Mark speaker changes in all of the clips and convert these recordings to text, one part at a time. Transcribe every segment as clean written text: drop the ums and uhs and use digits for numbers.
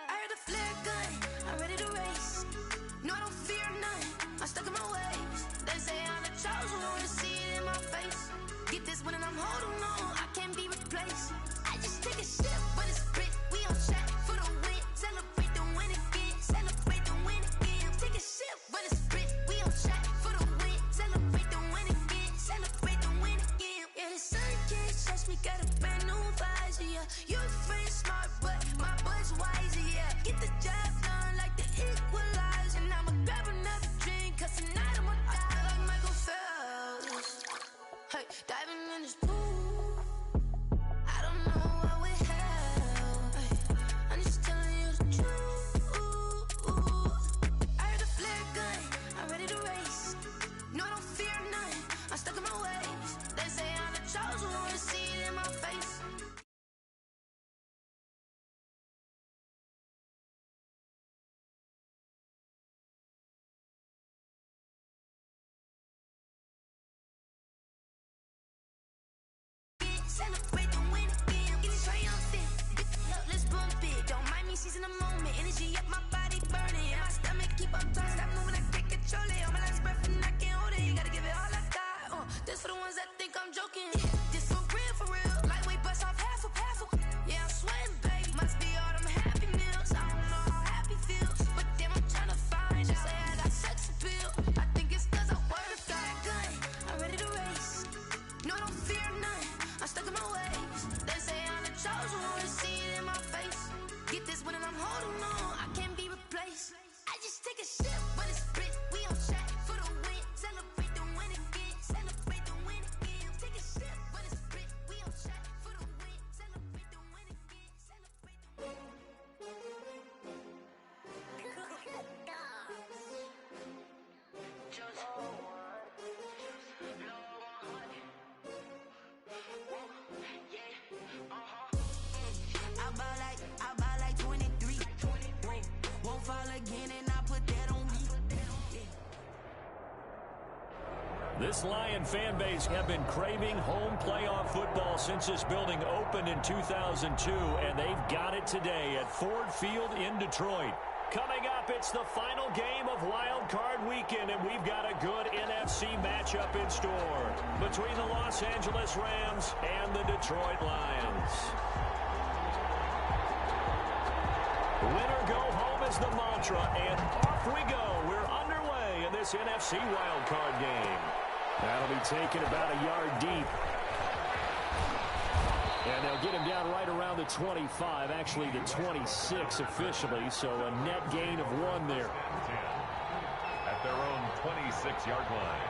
Speaker 1: I heard the flare gun, I'm ready to race. No, I don't fear none, I'm stuck in my ways. They say I'm the chosen one, see it in my face. Get this one and I'm holding on, I can't be replaced. I just take a sip, but it's split, we on track for the win. Celebrate the win again, celebrate the win again. Take a sip, but it's split, we on track for the win. Celebrate the win again, celebrate the win again. Yeah, the sun can't touch me, got a brand new visor, yeah. You friend smart, but my bud's wiser, yeah. Get the job done like the equalizer. And I'ma grab another drink, cause tonight I'ma die like Michael Phelps. Hey, diving in this pool, I don't know what we have. Hey, I'm just telling you the truth. I heard the flare gun, I'm ready to race. No, I don't fear none, I'm stuck in my ways. They say I'm the chosen one, see it in my face. Celebrate the win again, get it triumphant. Look, let's bump it. Don't mind me seizing the moment. Energy up, my body burning. My stomach keep up turning. Stop moving, I can't control it. On my last breath and I can't hold it. You gotta give it all I got. This for the ones that think I'm joking. This for real, for real. Lightweight bust off half a. Yeah, I'm sweating, baby. Must be all them happy meals. I don't know how happy feels, but damn, I'm trying to find out. Say I got sex appeal. I think it's cause I work. Got a gun, I'm ready to race. No, I don't fear none, I'm stuck in my ways. They say I'm the chosen one, see it in my face. Get this one and I'm holding on, I can't be replaced. I just take a sip, but it's split, we on track for the win. Celebrate the win again, celebrate the win again. Take a sip, but it's split, we on track for the win. Celebrate the win again, celebrate the win. I buy like 23. Won't fall again and I put that on me.
Speaker 2: This Lion fan base have been craving home playoff football since this building opened in 2002, and they've got it today at Ford Field in Detroit. Coming up, it's the final game of Wild Card Weekend, and we've got a good NFC matchup in store between the Los Angeles Rams and the Detroit Lions. Winner go home is the mantra, and off we go. We're underway in this NFC wildcard game. That'll be taken about a yard deep. And they'll get him down right around the 25, actually the 26 officially, so a net gain of 1 there.
Speaker 3: At their own 26-yard line.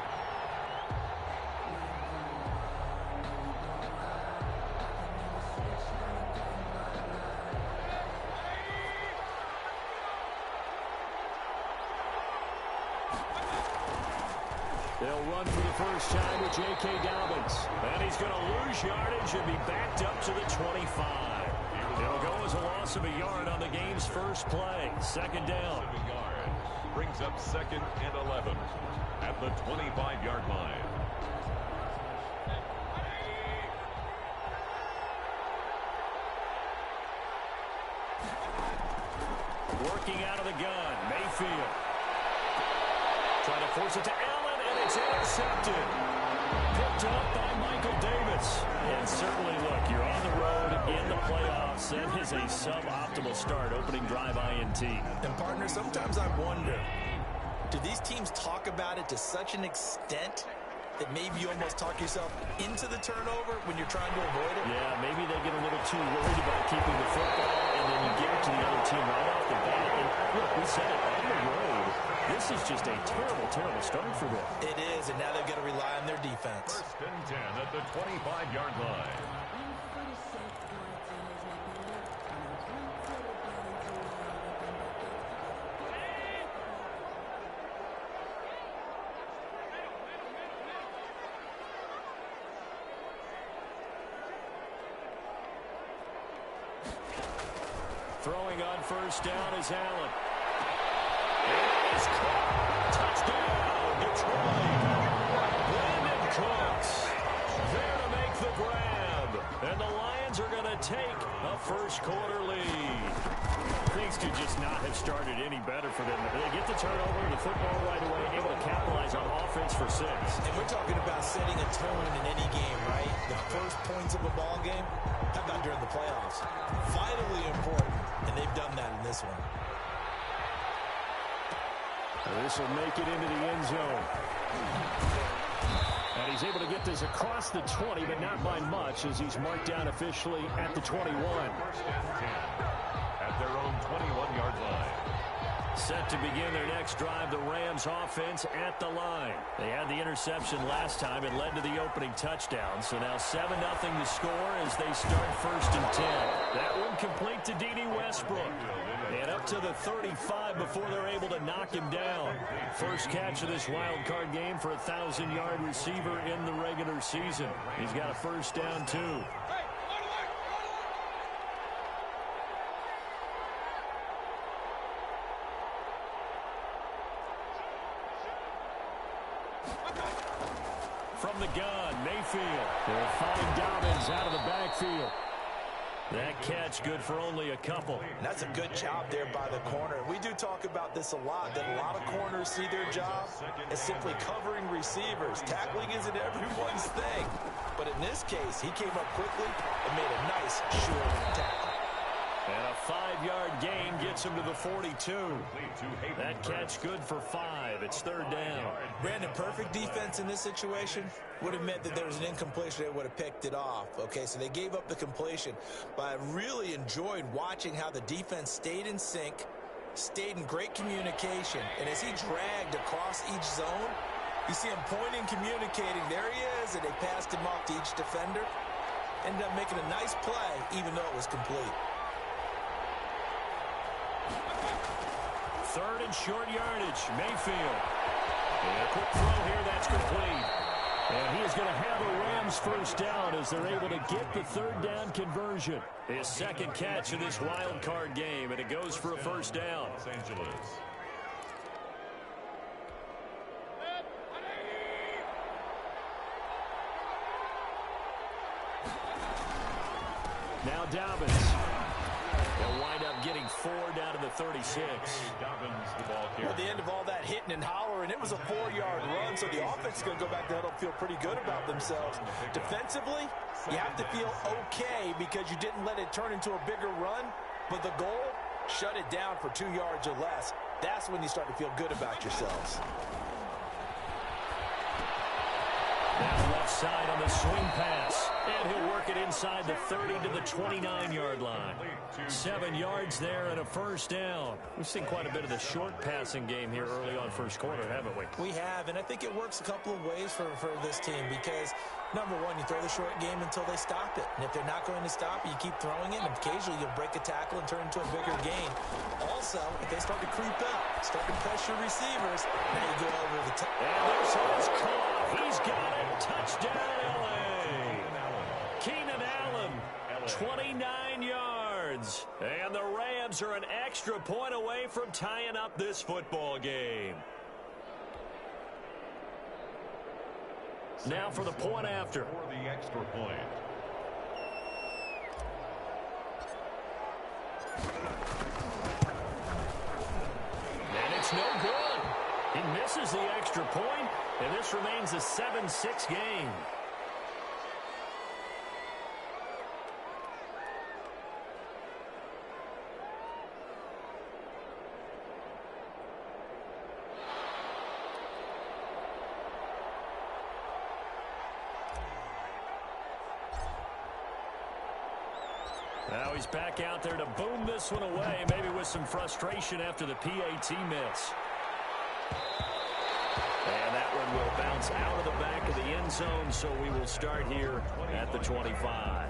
Speaker 2: They'll run for the first time with J.K. Dobbins. And he's going to lose yardage and be backed up to the 25. It'll go as a loss of a yard on the game's first play. Second down.
Speaker 3: Brings up 2nd and 11 at the 25-yard line.
Speaker 2: Working out of the gun, Mayfield. Trying to force it to Allen, and it's intercepted. Picked up by Michael Davis. And certainly, look, you're on the road in the playoffs. That is a suboptimal start, opening drive INT.
Speaker 4: And, partner, sometimes I wonder, do these teams talk about it to such an extent that maybe you almost talk yourself into the turnover when you're trying to avoid it?
Speaker 2: Yeah, maybe they get a little too worried about keeping the football, and then you give it to the other team right off the bat. And look, we said it on the road. This is just a terrible, terrible start for them.
Speaker 4: It is, and now they've got to rely on their defense.
Speaker 3: 1st and 10 at the 25-yard line.
Speaker 2: Throwing on first down is Allen. It is caught. Touchdown, Detroit. Brandon Cooks there to make the grab. And the Lions are going to take a first-quarter lead. Things could just not have started any better for them. They get the turnover, the football right away, able to capitalize on offense for 6.
Speaker 4: And we're talking about setting a tone in any game, right? The first points of a ball game, how about during the playoffs? Vitally important, and they've done that in this one.
Speaker 2: This will make it into the end zone. And he's able to get this across the 20, but not by much, as he's marked down officially at the 21.
Speaker 3: 1st and 10 at their own 21-yard line.
Speaker 2: Set to begin their next drive, the Rams offense at the line. They had the interception last time. It led to the opening touchdown. So now 7-0 to score as they start 1st and 10. That one complete to D.D. Westbrook. And up to the 35 before they're able to knock him down. First catch of this wild card game for a 1,000-yard receiver in the regular season. He's got a first down, too. From the gun, Mayfield. They'll find Dobbins out of the backfield. That catch good for only a couple.
Speaker 4: And that's a good job there by the corner. We do talk about this a lot, that a lot of corners see their job as simply covering receivers. Tackling isn't everyone's thing. But in this case, he came up quickly and made a nice, short tackle.
Speaker 2: And a 5-yard gain gets him to the 42. That catch good for 5. It's 3rd down.
Speaker 4: Brandon, perfect defense in this situation would have meant that there was an incompletion. They would have picked it off. Okay, so they gave up the completion. But I really enjoyed watching how the defense stayed in sync, stayed in great communication. And as he dragged across each zone, you see him pointing, communicating. There he is, and they passed him off to each defender. Ended up making a nice play, even though it was complete.
Speaker 2: 3rd and short yardage, Mayfield. And a quick throw here, that's complete. And he is going to have a Rams first down as they're able to get the 3rd down conversion. His 2nd catch in this wild card game, and it goes for a first down.
Speaker 3: Los Angeles.
Speaker 2: Now Dobbins. They'll wind up getting 4 down to the 36.
Speaker 3: Dobbins, the ball carrier.
Speaker 4: At the end of all that hitting and hollering, it was a 4-yard run, so the offense is going to go back to huddle, feel pretty good about themselves. Defensively, you have to feel okay because you didn't let it turn into a bigger run, but the goal, shut it down for 2 yards or less. That's when you start to feel good about yourselves.
Speaker 2: Now left side on the swing pass. And he'll work it inside the 30 to the 29-yard line. 7 yards there and a first down. We've seen quite a bit of the short passing game here early on first quarter, haven't we?
Speaker 4: We have, and I think it works a couple of ways for this team because, number one, you throw the short game until they stop it. And if they're not going to stop it, you keep throwing it, and occasionally you'll break a tackle and turn into a bigger gain. Also, if they start to creep up, start to pressure receivers, now you go over the top.
Speaker 2: And there's his call. Rams are an extra point away from tying up this football game. Now for the point after.
Speaker 3: For the extra point.
Speaker 2: And it's no good. He misses the extra point, and this remains a 7-6 game. Now he's back out there to boom this one away, maybe with some frustration after the PAT miss. And that one will bounce out of the back of the end zone, so we will start here at the 25.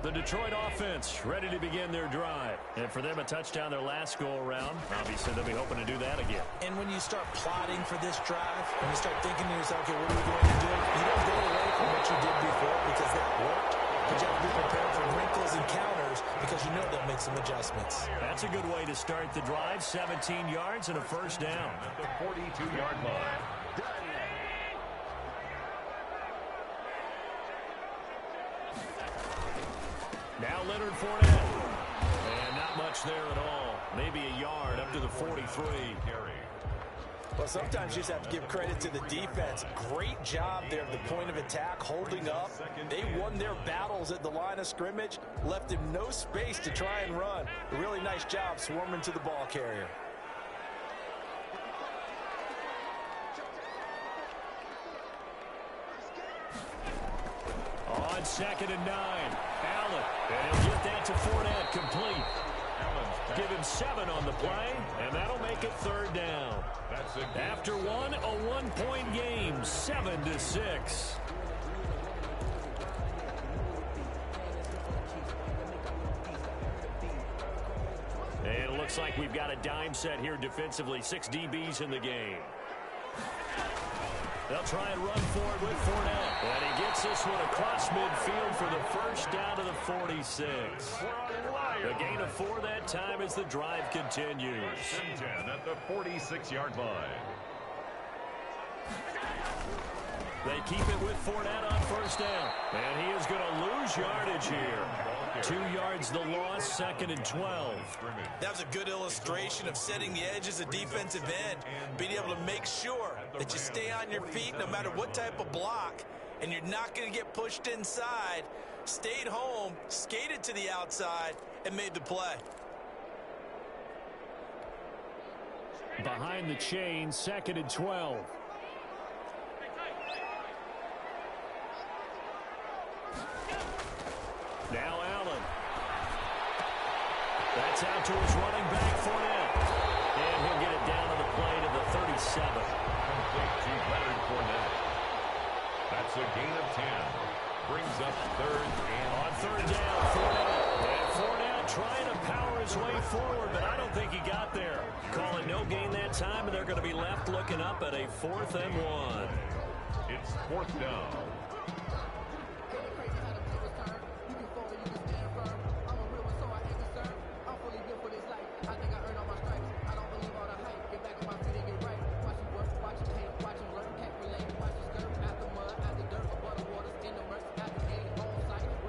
Speaker 2: The Detroit offense ready to begin their drive. And for them, a touchdown their last go-around. Obviously, they'll be hoping to do that again.
Speaker 4: And when you start plotting for this drive, when you start thinking to yourself, okay, what are we going to do? You don't go away from what you did before because that worked. But you have to be prepared for wrinkles and counters because you know they'll make some adjustments.
Speaker 2: That's a good way to start the drive. 17 yards and a first down.
Speaker 3: At the 42-yard line.
Speaker 2: Now Leonard Fournette. And not much there at all. Maybe a yard up to the 43.
Speaker 4: Well, sometimes you just have to give credit to the defense. Great job there at the point of attack, holding up. They won their battles at the line of scrimmage, left him no space to try and run. A really nice job swarming to the ball carrier.
Speaker 2: On 2nd and 9. Allen. And he'll get that to Fournette complete. Give him 7 on the play, and that'll make it 3rd down. After one, a one-point game, 7-6. And it looks like we've got a dime set here defensively. 6 DBs in the game. They'll try and run forward with Fournette. And he gets this one across midfield for the first down to the 46. A gain of 4 that time as the drive continues.
Speaker 3: 10 at the 46-yard line.
Speaker 2: They keep it with Fournette on first down. And he is going to lose yardage here. 2 yards the loss, 2nd and 12.
Speaker 4: That was a good illustration of setting the edge as a defensive end, being able to make sure that you stay on your feet no matter what type of block, and you're not going to get pushed inside. Stayed home, skated to the outside, and made the play.
Speaker 2: Behind the chain, 2nd and 12. Now Allen. That's out to his running back, Fournette. And he'll get it down to the play to the 37.
Speaker 3: Complete to Leonard Fournette. That's a gain of 10. Brings up 3rd and
Speaker 2: on 3rd down, Fournette. And Fournette trying to power his way forward, but I don't think he got there. Call it no gain that time, and they're going to be left looking up at a 4th and 1.
Speaker 3: It's 4th down.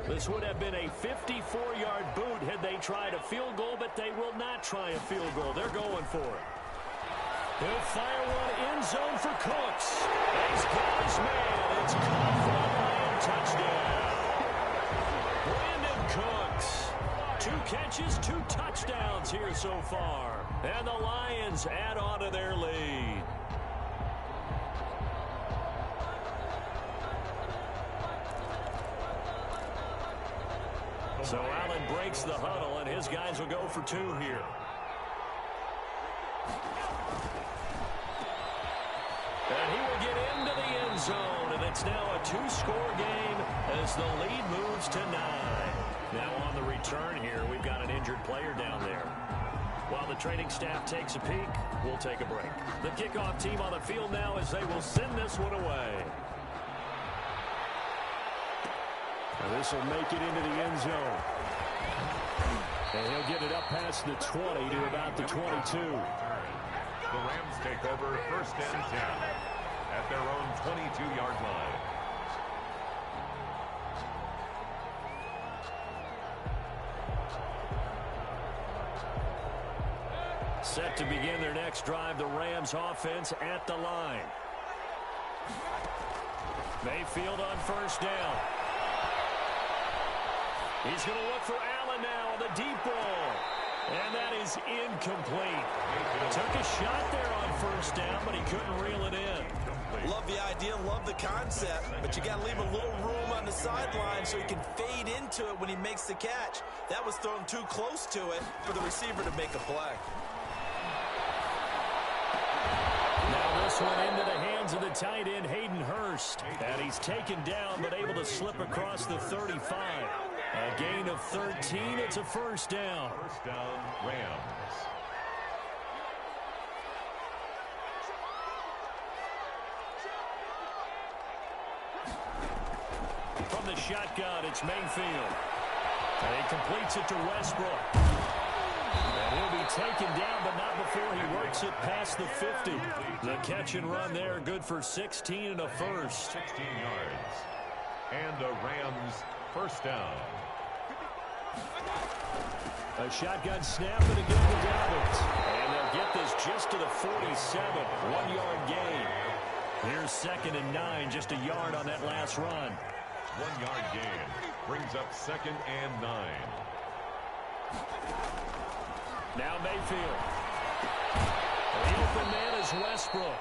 Speaker 2: This would have been a 54-yard boot had they tried a field goal, but they will not try a field goal. They're going for it. He'll fire one end zone for Cooks. He's got his man. It's caught for a Lion touchdown. Brandon Cooks. 2 catches, 2 touchdowns here so far. And the Lions add on to their lead. So Allen breaks the huddle, and his guys will go for 2 here. And he will get into the end zone, and it's now a two-score game as the lead moves to 9. Now on the return here, we've got an injured player down there. While the training staff takes a peek, we'll take a break. The kickoff team on the field now as they will send this one away. Now this will make it into the end zone. And he'll get it up past the 20 to about the 22.
Speaker 3: The Rams take over 1st and 10 at their own 22-yard line.
Speaker 2: Set to begin their next drive, the Rams offense at the line. Mayfield on 1st down. He's going to look for Allen now on the deep ball. And that is incomplete. Took a shot there on 1st down, but he couldn't reel it in.
Speaker 4: Love the idea, love the concept, but you got to leave a little room on the sideline so he can fade into it when he makes the catch. That was thrown too close to it for the receiver to make a play.
Speaker 2: Now this one into the hands of the tight end, Hayden Hurst. And he's taken down, but able to slip across the 35. A gain of 13. It's a 1st down.
Speaker 3: 1st down, Rams.
Speaker 2: From the shotgun, it's Mayfield. And he completes it to Westbrook. And he'll be taken down, but not before he works it past the 50. The catch and run there, good for 16 and a first.
Speaker 3: 16 yards. And a Rams 1st down.
Speaker 2: A shotgun snap and again to Dobbins. And they'll get this just to the 47. 1-yard gain. Here's 2nd and 9, just a yard on that last run.
Speaker 3: 1-yard gain brings up 2nd and 9.
Speaker 2: Now Mayfield. The open man is Westbrook.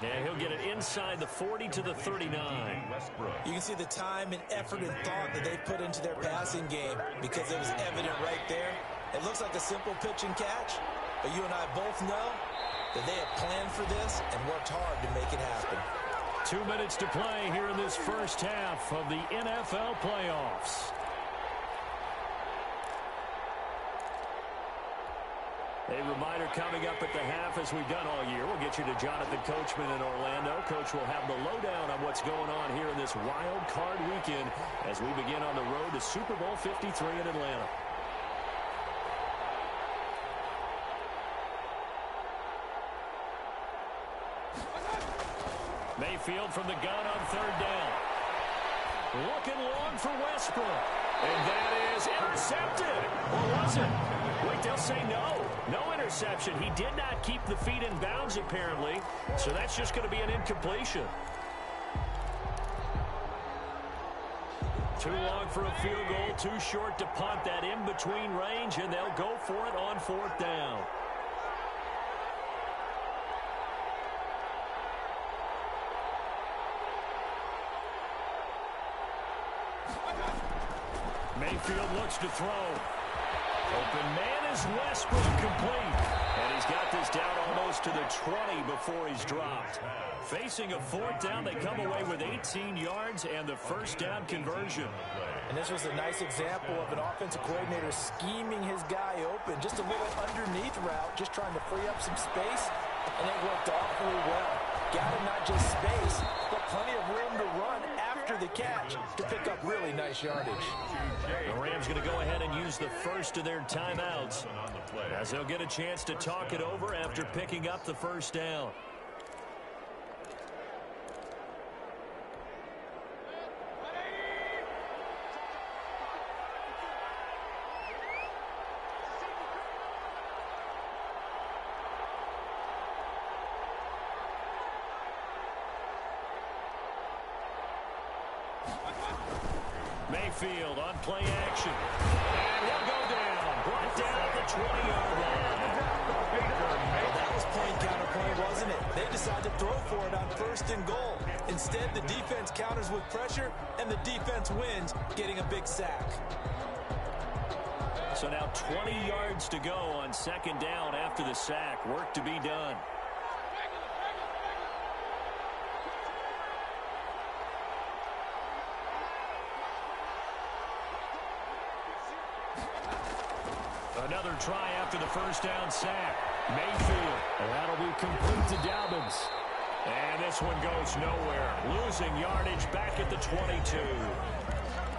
Speaker 2: And he'll get it inside the 40 to the 39.
Speaker 3: Westbrook.
Speaker 4: You can see the time and effort and thought that they put into their passing game because it was evident right there. It looks like a simple pitch and catch, but you and I both know that they have planned for this and worked hard to make it happen.
Speaker 2: 2 minutes to play here in this first half of the NFL playoffs. A reminder coming up at the half, as we've done all year. We'll get you to Jonathan Coachman in Orlando. Coach will have the lowdown on what's going on here in this wild card weekend as we begin on the road to Super Bowl 53 in Atlanta. Mayfield from the gun on 3rd down. Looking long for Westbrook. And that is intercepted. Or was it? Wait, they'll say no. No interception. He did not keep the feet in bounds, apparently. So that's just going to be an incompletion. Too long for a field goal. Too short to punt. That in-between range, and they'll go for it on 4th down. Mayfield looks to throw. Open man is Westbrook, complete. And he's got this down almost to the 20 before he's dropped. Facing a 4th down, they come away with 18 yards and the 1st down conversion.
Speaker 4: And this was a nice example of an offensive coordinator scheming his guy open. Just a little underneath route, just trying to free up some space. And it worked awfully well. Got him not just space, but plenty of room to run after the catch to pick up really nice yardage.
Speaker 2: The Rams going to go ahead and use the first of their timeouts as they'll get a chance to talk it over after picking up the 1st down. Mayfield on play action. And he'll go down. Brought down at the 20-yard line.
Speaker 4: That was point counterpoint, wasn't it? They decided to throw for it on 1st and goal. Instead, the defense counters with pressure, and the defense wins, getting a big sack.
Speaker 2: So now 20 yards to go on 2nd down after the sack. Work to be done. Another try after the first down sack. Mayfield. And that'll be complete to Dobbins. And this one goes nowhere. Losing yardage back at the 22.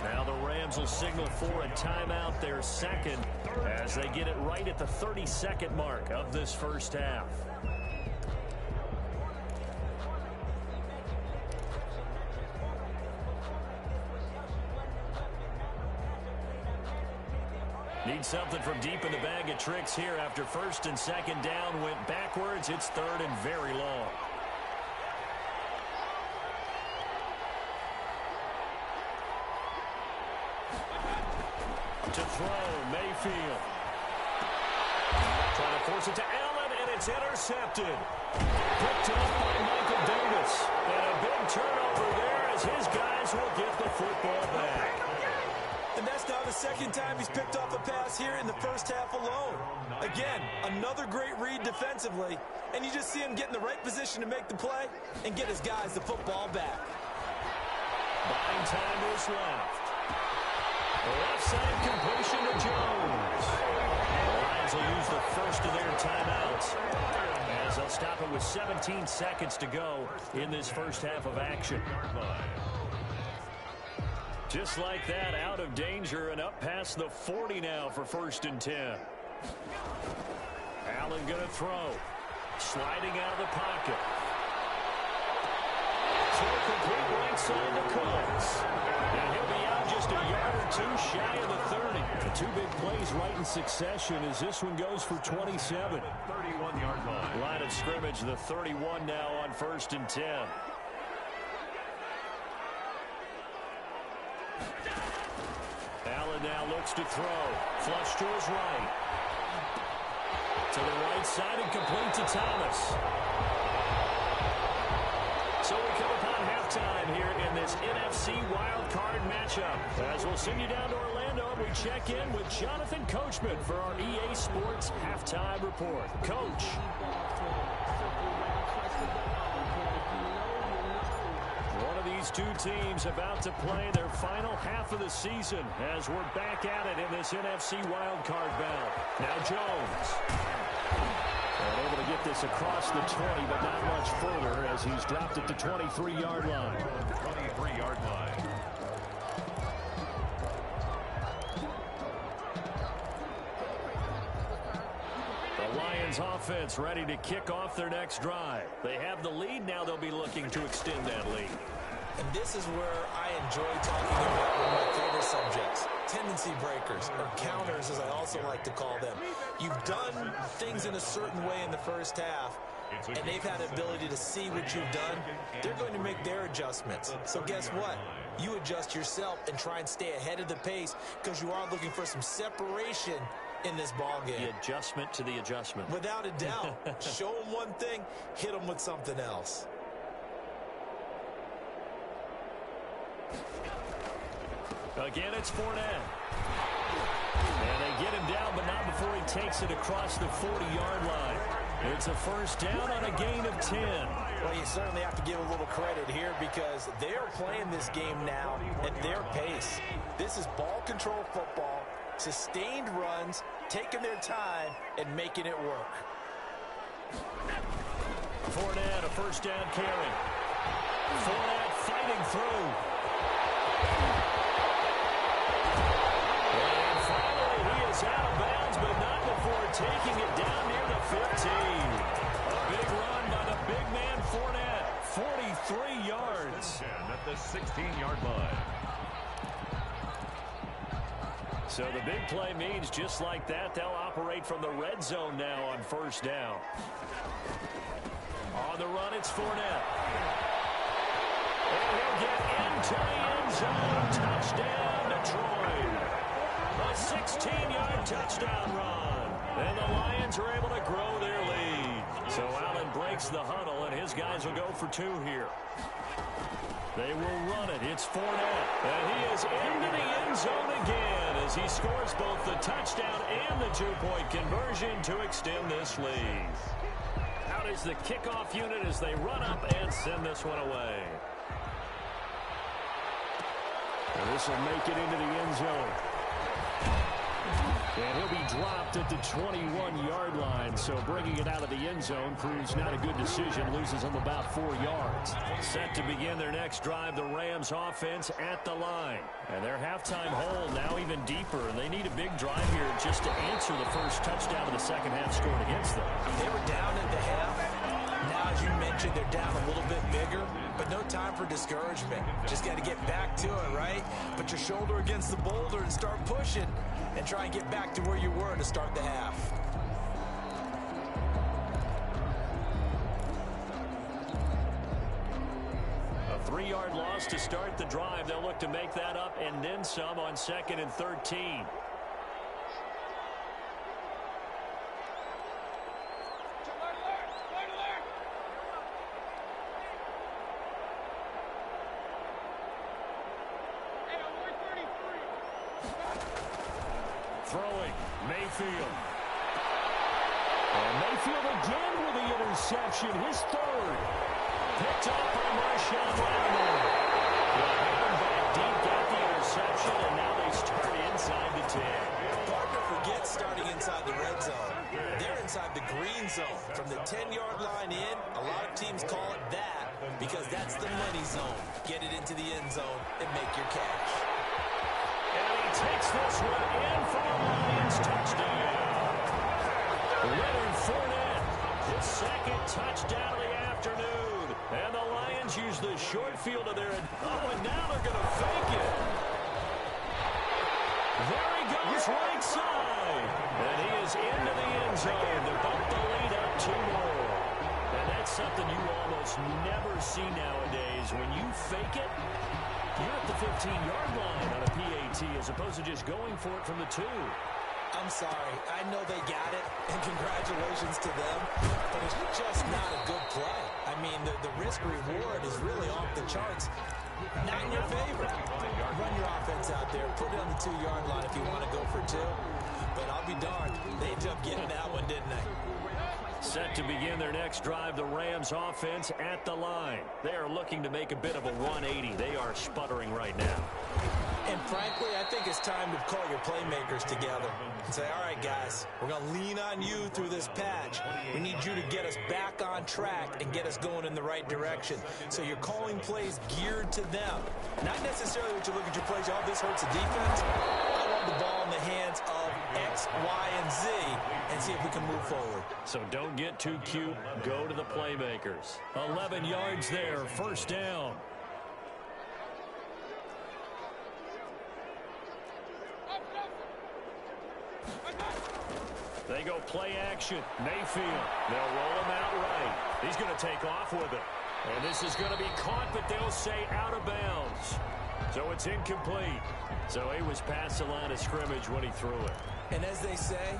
Speaker 2: Now the Rams will signal for a timeout, their second, as they get it right at the 32nd mark of this first half. Need something from deep in the bag of tricks here after first and second down went backwards. It's third and very long. To throw, Mayfield. Trying to force it to Allen, and it's intercepted. Picked up by Michael Davis. And a big turnover there as his guys will get the football back.
Speaker 4: And that's now the second time he's picked off a pass here in the first half alone. Again, another great read defensively, and you just see him get in the right position to make the play and get his guys the football back.
Speaker 2: Buying time is left. Left side completion to Jones. The Lions will use the first of their timeouts as they'll stop it with 17 seconds to go in this first half of action. Just like that, out of danger and up past the 40 now for first and 10. Allen going to throw. Sliding out of the pocket. Throw complete right side to Coates. And he'll be out just a yard or two shy of the 30. The two big plays right in succession as this one goes for 27.
Speaker 3: 31-yard line.
Speaker 2: Line of scrimmage, the 31 now on first and 10. Allen now looks to throw. Flush to his right. To the right side and complete to Thomas. So we come upon halftime here in this NFC wildcard matchup. As we'll send you down to Orlando, we check in with Jonathan Coachman for our EA Sports Halftime Report. Coach. One of these two teams about to play their final half of the season as we're back at it in this NFC wildcard bout. Now Jones. And able to get this across the 20, but not much further as he's dropped it to 23-yard line.
Speaker 3: 23-yard line.
Speaker 2: The Lions offense ready to kick off their next drive. They have the lead. Now they'll be looking to extend that lead.
Speaker 4: And this is where I enjoy talking about one of my favorite subjects, tendency breakers, or counters as I also like to call them. You've done things in a certain way in the first half, and they've had the ability to see what you've done. They're going to make their adjustments. So guess what? You adjust yourself and try and stay ahead of the pace because you are looking for some separation in this ball game.
Speaker 2: The adjustment to the adjustment.
Speaker 4: Without a doubt. Show them one thing, hit them with something else.
Speaker 2: Again, it's Fournette. And they get him down, but not before he takes it across the 40-yard line. It's a first down on a gain of 10.
Speaker 4: Well, you certainly have to give a little credit here because they're playing this game now at their pace. This is ball control football, sustained runs, taking their time, and making it work.
Speaker 2: Fournette, a first down carry. Fournette fighting through. And finally, he is out of bounds, but not before taking it down near the 15. A big run by the big man, Fournette. 43 yards.
Speaker 3: At the 16-yard line.
Speaker 2: So the big play means just like that, they'll operate from the red zone now on first down. On the run, it's Fournette. And he'll get into the end zone. Touchdown, Detroit. A 16-yard touchdown run. And the Lions are able to grow their lead. So Allen breaks the huddle, and his guys will go for two here. They will run it. It's Fournette. And he is into the end zone again as he scores both the touchdown and the two-point conversion to extend this lead. Out is the kickoff unit as they run up and send this one away. And this will make it into the end zone. And he'll be dropped at the 21-yard line. So bringing it out of the end zone proves not a good decision. Loses them about 4 yards. Set to begin their next drive, the Rams offense at the line. And their halftime hole now even deeper. And they need a big drive here just to answer the first touchdown of the second half scored against them.
Speaker 4: They were down at the half. Now, as you mentioned, they're down a little bit bigger, but no time for discouragement. Just got to get back to it, right? Put your shoulder against the boulder and start pushing and try and get back to where you were to start the half.
Speaker 2: A 3-yard loss to start the drive. They'll look to make that up and then some on 2nd and 13. Throwing, Mayfield. And Mayfield again with the interception, his third. Picked up by Marshawn Lattimore. They'll have him back deep, got the interception, and now they start inside the 10.
Speaker 4: Hard to forget starting inside the red zone. They're inside the green zone. From the 10-yard line in, a lot of teams call it that because that's the money zone. Get it into the end zone and make your cash.
Speaker 2: And he takes this one in for a Lions touchdown. Leonard Fournette, his second touchdown of the afternoon. And the Lions use the short field of their... Oh, and now they're going to fake it. There he goes, right side. And he is into the end zone to bump the lead up 2 more. And that's something you almost never see nowadays. When you fake it, you're at the 15-yard line on a PAT as opposed to just going for it from the 2.
Speaker 4: I'm sorry. I know they got it, and congratulations to them, but it's just not a good play. I mean, the risk-reward is really off the charts. Not in your favor. Run your offense out there. Put it on the 2-yard line if you want to go for 2. But I'll be darned. They ended up getting that one, didn't they?
Speaker 2: Set to begin their next drive, the Rams offense at the line. They are looking to make a bit of a 180. They are sputtering right now.
Speaker 4: And frankly, I think it's time to call your playmakers together and say, all right, guys, we're going to lean on you through this patch. We need you to get us back on track and get us going in the right direction. So you're calling plays geared to them. Not necessarily what you look at your plays, oh, this hurts the defense. I want the ball in the hands of X, Y, and Z and see if we can move forward.
Speaker 2: So don't get too cute. Go to the playmakers. 11 yards there, first down. They go play action. Mayfield. They'll roll him out right. He's going to take off with it. And this is going to be caught, but they'll say out of bounds. So it's incomplete. So he was past the line of scrimmage when he threw it.
Speaker 4: And as they say,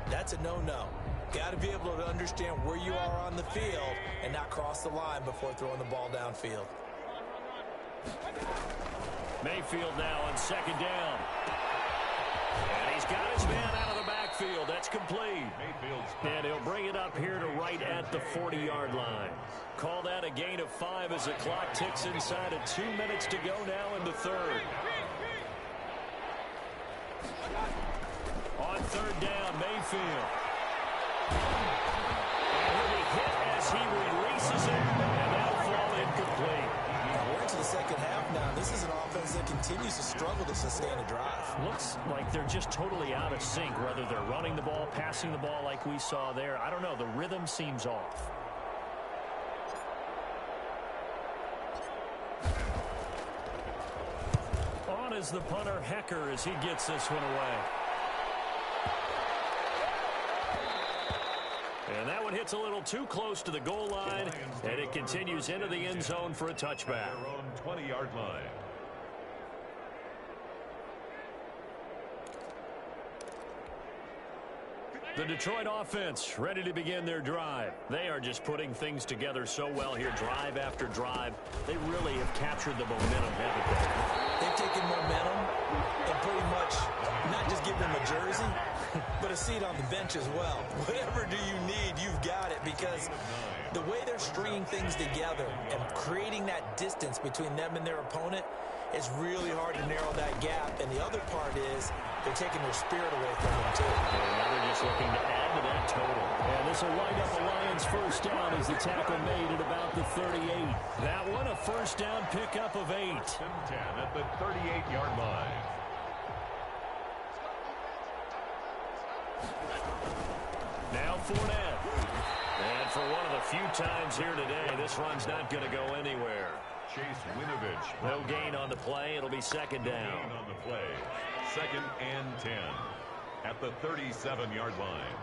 Speaker 4: that's a no-no. Got to be able to understand where you are on the field and not cross the line before throwing the ball downfield.
Speaker 2: Mayfield now on second down. And he's got his man out of the backfield. That's complete. And he'll bring it up here to right at the 40-yard line. Call that a gain of 5 as the clock ticks inside of 2 minutes to go now in the third. On third down, Mayfield. And he'll be hit as he releases it, and that'll fall incomplete.
Speaker 4: We're into the second half now. This is an offense that continues to struggle to sustain a drive.
Speaker 2: Looks like they're just totally out of sync, whether they're running the ball, passing the ball like we saw there. I don't know. The rhythm seems off. On is the punter, Hecker, as he gets this one away. And that one hits a little too close to the goal line, and it continues into the end zone for a touchback.
Speaker 3: 20-yard line.
Speaker 2: The Detroit offense ready to begin their drive. They are just putting things together so well here, drive after drive. They really have captured the momentum, haven't they?
Speaker 4: They've taken momentum and pretty much not just give them a jersey, but a seat on the bench as well. Whatever do you need, you've got it, because the way they're stringing things together and creating that distance between them and their opponent, it's really hard to narrow that gap. And the other part is they're taking their spirit away from them, too.
Speaker 2: And now they're just looking to add to that total. And this will wind up a Lions first down as the tackle made at about the 38. That one, a first down pickup of 8.
Speaker 3: 10 at the 38-yard line.
Speaker 2: Now Fournette. And for one of the few times here today, this run's not going to go anywhere.
Speaker 3: Chase Winovich.
Speaker 2: No gain on the play. It'll be second down.
Speaker 3: Gain on the play. 2nd and 10 at the 37-yard line.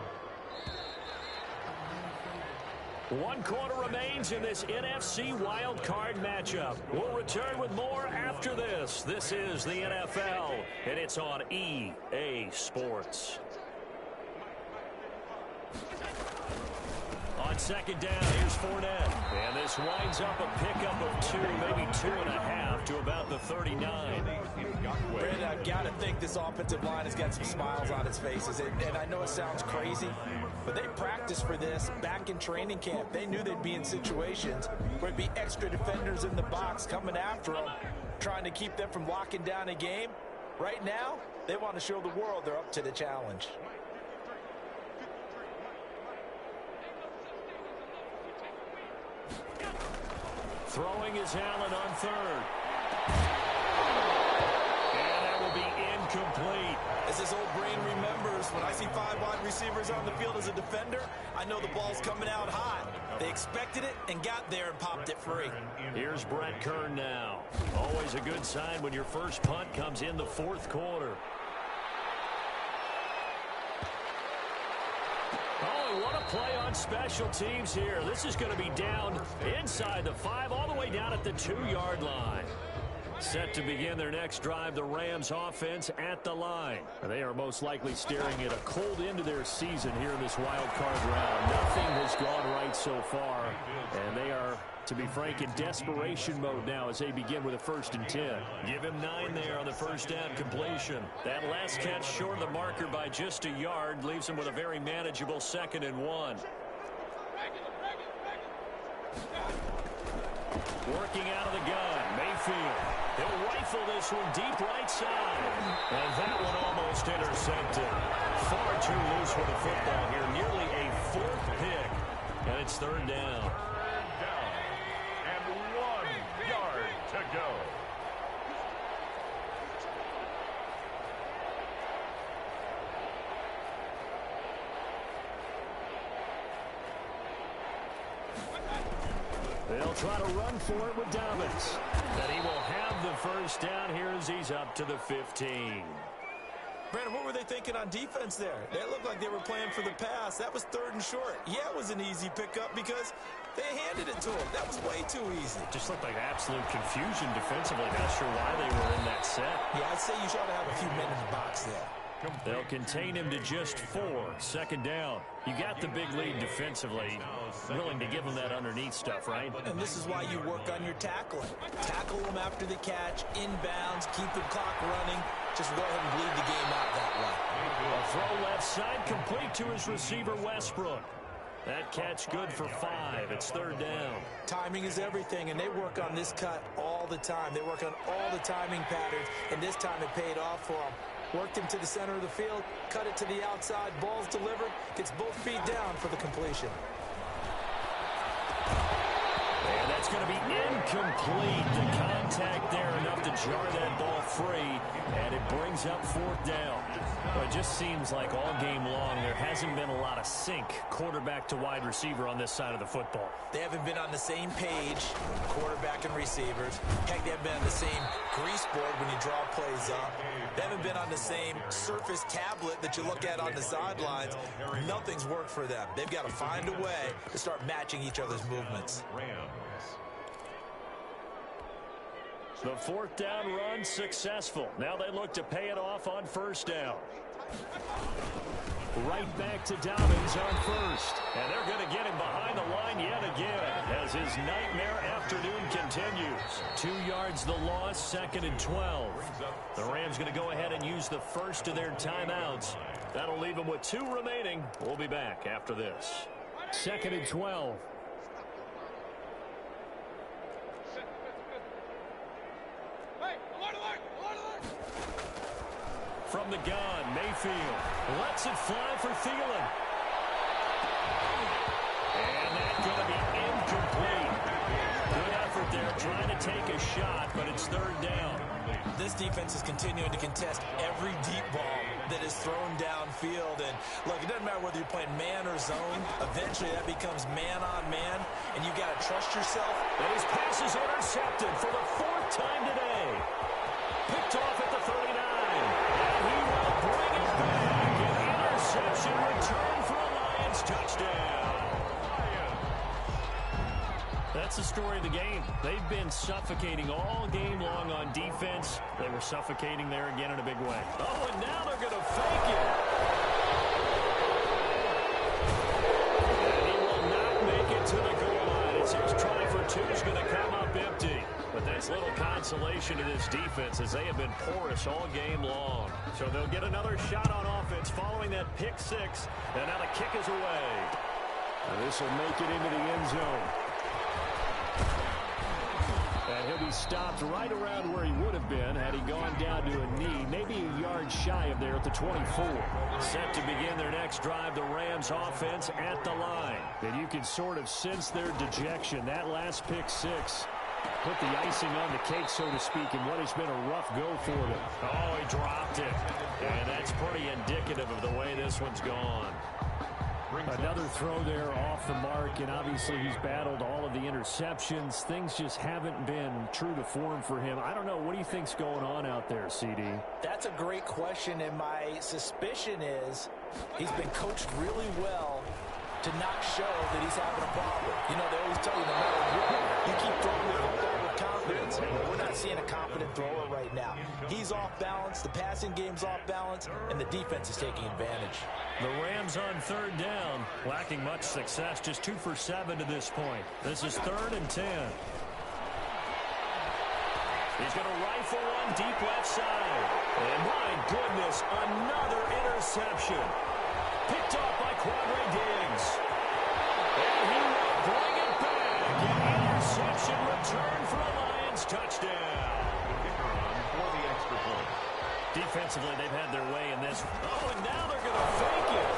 Speaker 2: 1 quarter remains in this NFC Wild Card matchup. We'll return with more after this. This is the NFL, and it's on EA Sports. On second down, here's Fournette. And this winds up a pickup of 2, maybe 2.5 to about the 39.
Speaker 4: Brandon, I've got to think this offensive line has got some smiles on its faces. And I know it sounds crazy, but they practiced for this back in training camp. They knew they'd be in situations where it'd be extra defenders in the box coming after them, trying to keep them from locking down a game. Right now, they want to show the world they're up to the challenge.
Speaker 2: Throwing is Allen on third. And that will be incomplete.
Speaker 4: As his old brain remembers, when I see 5 wide receivers on the field as a defender, I know the ball's coming out hot. They expected it and got there and popped it free.
Speaker 2: Here's Brett Kern now. Always a good sign when your first punt comes in the 4th quarter. Oh, what a play on special teams here. This is going to be down inside the 5, all the way down at the 2-yard line. Set to begin their next drive, the Rams offense at the line. They are most likely staring at a cold end to their season here in this wild card round. Nothing has gone right so far, and they are, to be frank, in desperation mode now as they begin with a 1st and 10. Give him 9 there on the first down completion. That last catch short of the marker by just a yard leaves him with a very manageable 2nd and 1. Working out of the gun, Mayfield. He'll rifle this one deep right side. And that one almost intercepted. Far too loose with the football here. Nearly a 4th pick. And it's 3rd down.
Speaker 3: Down. And 1 yard to go.
Speaker 2: They'll try to run for it with Dobbins. And he will have the first down here as he's up to the 15.
Speaker 4: Brandon, what were they thinking on defense there? They looked like they were playing for the pass. That was 3rd and short. Yeah, it was an easy pickup because they handed it to him. That was way too easy.
Speaker 2: Just looked like absolute confusion defensively. Not sure why they were in that set.
Speaker 4: Yeah, I'd say you should have a few men in the box there.
Speaker 2: They'll contain him to just 4. 2nd down. You got the big lead defensively. Willing to give him that underneath stuff, right?
Speaker 4: And this is why you work on your tackling. Tackle them after the catch, inbounds, keep the clock running. Just go ahead and bleed the game out that way.
Speaker 2: A throw left side complete to his receiver, Westbrook. That catch good for 5. It's 3rd down.
Speaker 4: Timing is everything, and they work on this cut all the time. They work on all the timing patterns, and this time it paid off for them. Worked him to the center of the field, cut it to the outside, ball's delivered, gets both feet down for the completion.
Speaker 2: And that's going to be incomplete. The contact there enough to jar that ball free, and it brings up 4th down. Well, it just seems like all game long there hasn't been a lot of sync quarterback to wide receiver on this side of the football.
Speaker 4: They haven't been on the same page, quarterback and receivers. Heck, they haven't been on the same grease board when you draw plays up. They haven't been on the same surface tablet that you look at on the sidelines. Nothing's worked for them. They've got to find a way to start matching each other's movements.
Speaker 2: The 4th down run successful. Now they look to pay it off on 1st down. Right back to Dobbins on 1st. And they're going to get him behind the line yet again as his nightmare afternoon continues. 2 yards the loss, 2nd and 12. The Rams going to go ahead and use the first of their timeouts. That'll leave them with 2 remaining. We'll be back after this. 2nd and 12. From the gun, Mayfield lets it fly for Thielen. And that's going to be incomplete. Good effort there, trying to take a shot, but it's third down.
Speaker 4: This defense is continuing to contest every deep ball that is thrown downfield. And look, it doesn't matter whether you're playing man or zone. Eventually, that becomes man on man, and you got to trust yourself.
Speaker 2: And his pass is intercepted for the fourth time today. Picked off at the 39. And he will bring it back. An interception return for a Lions touchdown. That's the story of the game. They've been suffocating all game long on defense. They were suffocating there again in a big way. Oh, and now they're going to fake it. And he will not make it to the goal line. It's his try for two is going to come up empty. But there's little consolation to this defense as they have been porous all game long. So they'll get another shot on offense following that pick six. And now the kick is away. This will make it into the end zone. And he'll be stopped right around where he would have been had he gone down to a knee, maybe a yard shy of there at the 24. Set to begin their next drive, the Rams offense at the line. And you can sort of sense their dejection. That last pick six put the icing on the cake, so to speak, in what has been a rough go for them. Oh, he dropped it. And that's pretty indicative of the way this one's gone. Another throw there off the mark, and obviously he's battled all of the interceptions. Things just haven't been true to form for him. I don't know. What do you think's going on out there, CD?
Speaker 4: That's a great question, and my suspicion is he's been coached really well to not show that he's having a problem. You know, they always tell you no matter what, you keep throwing the football with confidence. Well, we're not seeing a confident thrower right now. He's off balance, the passing game's off balance, and the defense is taking advantage.
Speaker 2: The Rams on third down, lacking much success, just 2 for 7 to this point. This is 3rd and 10. He's going to rifle one deep left side. And my goodness, another interception. Picked off by Quandre Diggs. And he will bring it back. An interception return for a Lions touchdown.
Speaker 3: Kicker on for the extra point.
Speaker 2: Defensively, they've had their way in this. Oh, and now they're going to fake it.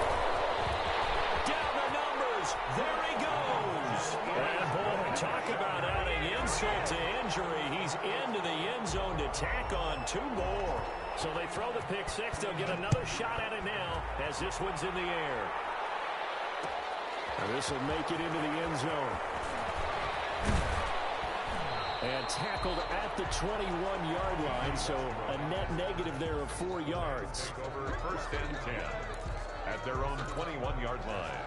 Speaker 2: Down the numbers. There he goes. And boy, talk about adding insult to injury. He's into the end zone to tack on 2 more. So they throw the pick six. They'll get another shot at it now as this one's in the air. And this will make it into the end zone. And tackled at the 21-yard line, so a net negative there of 4 yards.
Speaker 3: Over 1st and 10 at their own 21-yard line.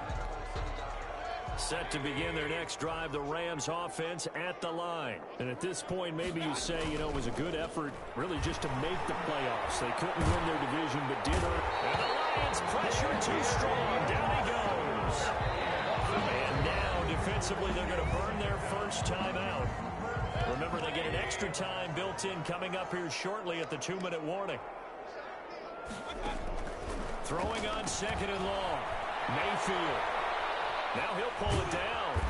Speaker 2: Set to begin their next drive, the Rams offense at the line. And at this point, maybe you say, you know, it was a good effort really just to make the playoffs. They couldn't win their division, but did earn. And the Lions pressure too strong. Down he goes. And now, defensively, they're going to burn their first time out. Remember, they get an extra time built in coming up here shortly at the 2-minute warning. Throwing on 2nd and long. Mayfield. Now he'll pull it down.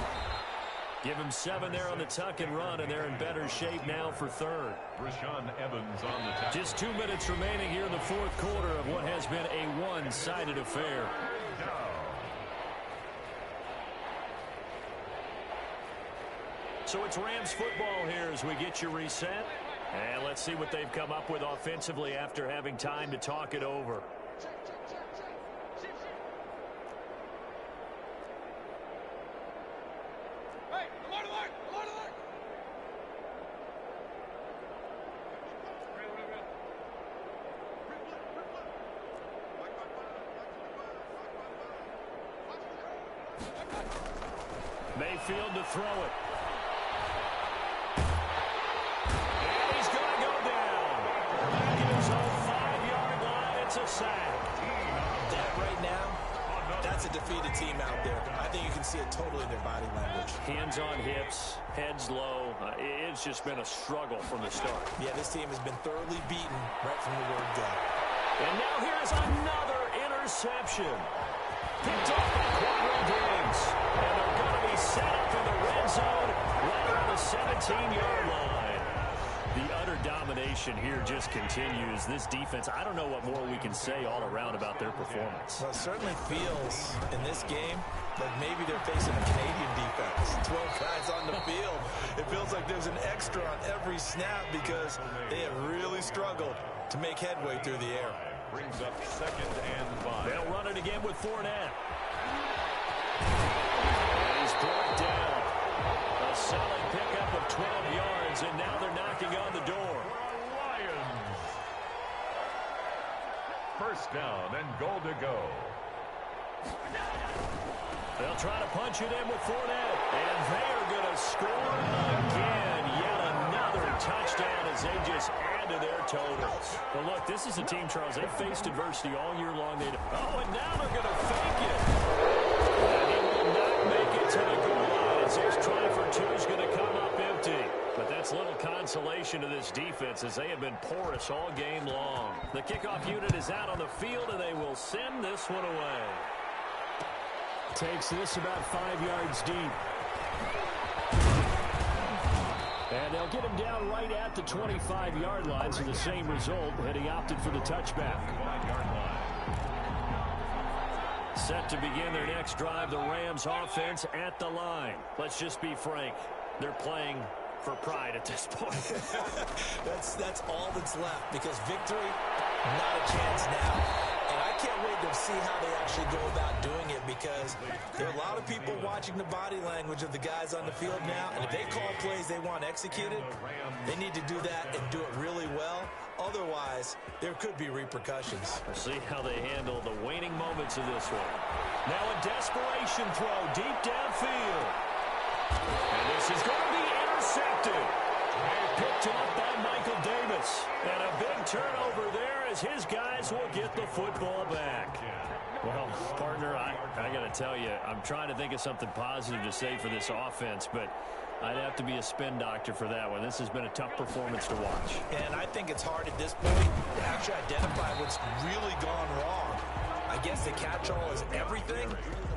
Speaker 2: Give him 7 there on the tuck and run, and they're in better shape now for 3rd.
Speaker 3: Rashaan Evans on the tackle.
Speaker 2: Just 2 minutes remaining here in the 4th quarter of what has been a one-sided affair. So it's Rams football here as we get you reset. And let's see what they've come up with offensively after having time to talk it over. Mayfield to throw it. And he's going to go down. Back at his own 5-yard line. It's a sack.
Speaker 4: That right now, that's a defeated team out there. I think you can see it totally in their body language.
Speaker 2: Hands on hips, heads low. It's just been a struggle from the start.
Speaker 4: Yeah, this team has been thoroughly beaten right from the word go.
Speaker 2: And now here's another interception. Picked off by Quandre Diggs. And they're going to be set up in the red zone right around the 17-yard line. The utter domination here just continues. This defense, I don't know what more we can say all around about their performance.
Speaker 4: Well, it certainly feels in this game like maybe they're facing a Canadian defense. 12 guys on the field. It feels like there's an extra on every snap because they have really struggled to make headway through the air.
Speaker 3: Brings up 2nd and 5.
Speaker 2: They'll run it again with Fournette. And he's brought down. A solid pickup of 12 yards, and now they're knocking on the door.
Speaker 3: Lions. First down and goal to go.
Speaker 2: They'll try to punch it in with Fournette. And they're going to score again. Yet another touchdown as they just add to their totals. But look, this is a team, Charles, they've faced adversity all year long. And now they're going to fake it. And he will not make it to the goal line as his try for 2 is going to come up empty. But that's little consolation to this defense as they have been porous all game long. The kickoff unit is out on the field, and they will send this one away. Takes this about 5 yards deep. And they'll get him down right at the 25-yard line, so the same result had he opted for the touchback. Set to begin their next drive, the Rams offense at the line. Let's just be frank, they're playing for pride at this point.
Speaker 4: That's all that's left because victory, not a chance now. And I can't wait to see how they actually go about doing it because there are a lot of people watching the body language of the guys on the field now. And if they call plays they want executed, they need to do that and do it really well. Otherwise, there could be repercussions.
Speaker 2: We'll see how they handle the waning moments of this one. Now a desperation throw deep downfield. And this is going to be intercepted. And picked up by Michael Davis. And a big turnover there as his guys will get the football back. Well, partner, I got to tell you, I'm trying to think of something positive to say for this offense, but I'd have to be a spin doctor for that one. This has been a tough performance to watch.
Speaker 4: And I think it's hard at this point to actually identify what's really gone wrong. I guess the catch-all is everything.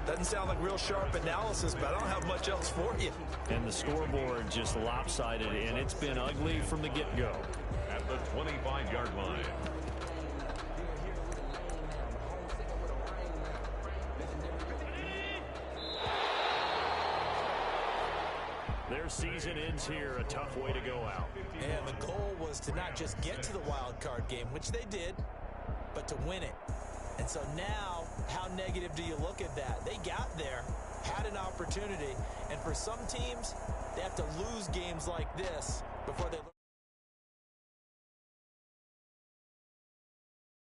Speaker 4: Doesn't sound like real sharp analysis, but I don't have much else for you.
Speaker 2: And the scoreboard just lopsided, and it's been ugly from the get-go.
Speaker 3: At the 25-yard line.
Speaker 2: Their season ends here, a tough way to go out.
Speaker 4: And the goal was to not just get to the wild card game, which they did, but to win it. And so now, how negative do you look at that? They got there, had an opportunity, and for some teams, they have to lose games like this before they